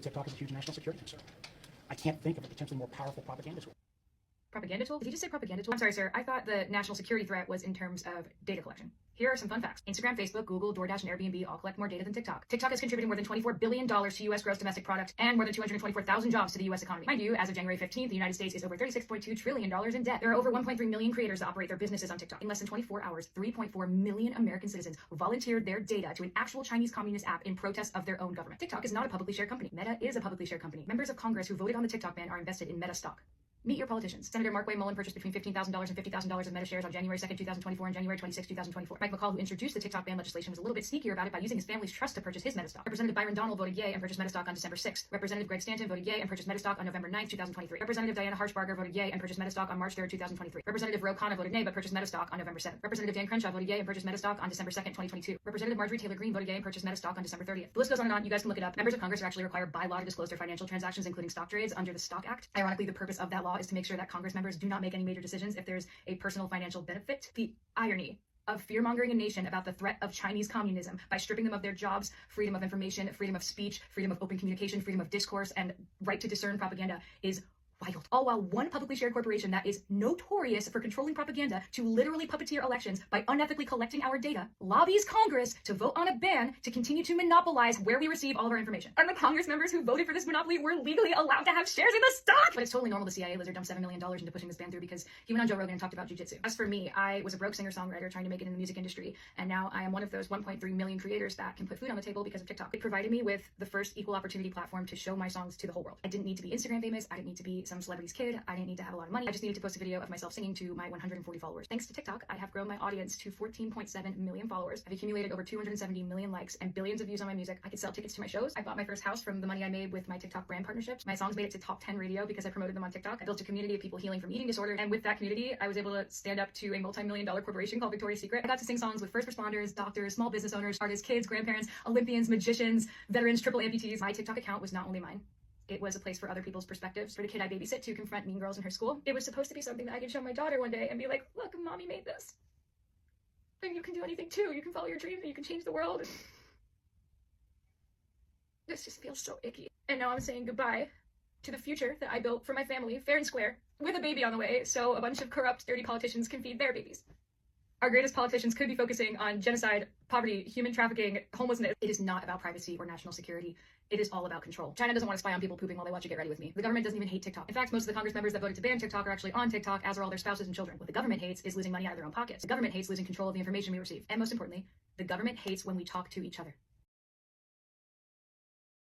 TikTok is a huge national security concern. I can't think of a potentially more powerful propaganda tool. Propaganda tool? Did you just say propaganda tool? I'm sorry, sir. I thought the national security threat was in terms of data collection. Here are some fun facts. Instagram, Facebook, Google, DoorDash, and Airbnb all collect more data than TikTok. TikTok has contributed more than $24 billion to U.S. gross domestic product and more than 224,000 jobs to the U.S. economy. Mind you, as of January 15th, the United States is over $36.2 trillion in debt. There are over 1.3 million creators that operate their businesses on TikTok. In less than 24 hours, 3.4 million American citizens volunteered their data to an actual Chinese communist app in protest of their own government. TikTok is not a publicly shared company. Meta is a publicly shared company. Members of Congress who voted on the TikTok ban are invested in Meta stock. Meet your politicians. Senator Mark Wayne Mullen purchased between $15,000 and $50,000 of Meta shares on January 2nd, 2024 and January 26, 2024. Mike McCall, who introduced the TikTok ban legislation, was a little bit sneakier about it by using his family's trust to purchase his Meta stock. Representative Byron Donald voted yay and purchased Meta stock on December 6th. Representative Greg Stanton voted yay and purchased Meta stock on November 9th, 2023. Representative Diana Harshbarger voted yay and purchased Meta stock on March 3rd, 2023. Representative Ro Khanna voted nay but purchased Meta stock on November 7th. Representative Dan Crenshaw voted yay and purchased Meta stock on December 2nd, 2022. Representative Marjorie Taylor Greene voted yay and purchased Meta stock on December 30th. The list goes on and on. You guys can look it up. Members of Congress are actually required by law to disclose their financial transactions, including stock trades, under the Stock Act. Ironically, the purpose of that law is to make sure that Congress members do not make any major decisions if there's a personal financial benefit. The irony of fear-mongering a nation about the threat of Chinese communism by stripping them of their jobs, freedom of information, freedom of speech, freedom of open communication, freedom of discourse, and right to discern propaganda is wild. All while one publicly shared corporation that is notorious for controlling propaganda to literally puppeteer elections by unethically collecting our data lobbies Congress to vote on a ban to continue to monopolize where we receive all of our information. And the Congress members who voted for this monopoly were legally allowed to have shares in the stock! But it's totally normal the CIA lizard dumped $7 million into pushing this ban through because he went on Joe Rogan and talked about jiu-jitsu. As for me, I was a broke singer-songwriter trying to make it in the music industry, and now I am one of those 1.3 million creators that can put food on the table because of TikTok. It provided me with the first equal opportunity platform to show my songs to the whole world. I didn't need to be Instagram famous. I didn't need to be some celebrity's kid. I didn't need to have a lot of money. I just needed to post a video of myself singing to my 140 followers. Thanks to TikTok, I have grown my audience to 14.7 million followers. I've accumulated over 270 million likes and billions of views on my music. I could sell tickets to my shows. I bought my first house from the money I made with my TikTok brand partnerships. My songs made it to top 10 radio because I promoted them on TikTok. I built a community of people healing from eating disorders, and with that community, I was able to stand up to a multi-million-dollar corporation called Victoria's Secret. I got to sing songs with first responders, doctors, small business owners, artists, kids, grandparents, Olympians, magicians, veterans, triple amputees. My TikTok account was not only mine. It was a place for other people's perspectives. For the kid I babysit to confront mean girls in her school, it was supposed to be something that I could show my daughter one day and be like, look, mommy made this. And you can do anything too. You can follow your dreams and you can change the world. This just feels so icky. And now I'm saying goodbye to the future that I built for my family, fair and square, with a baby on the way, so a bunch of corrupt, dirty politicians can feed their babies. Our greatest politicians could be focusing on genocide, poverty, human trafficking, homelessness. It is not about privacy or national security. It is all about control. China doesn't want to spy on people pooping while they watch it Get Ready With Me. The government doesn't even hate TikTok. In fact, most of the Congress members that voted to ban TikTok are actually on TikTok, as are all their spouses and children. What the government hates is losing money out of their own pockets. The government hates losing control of the information we receive. And most importantly, the government hates when we talk to each other.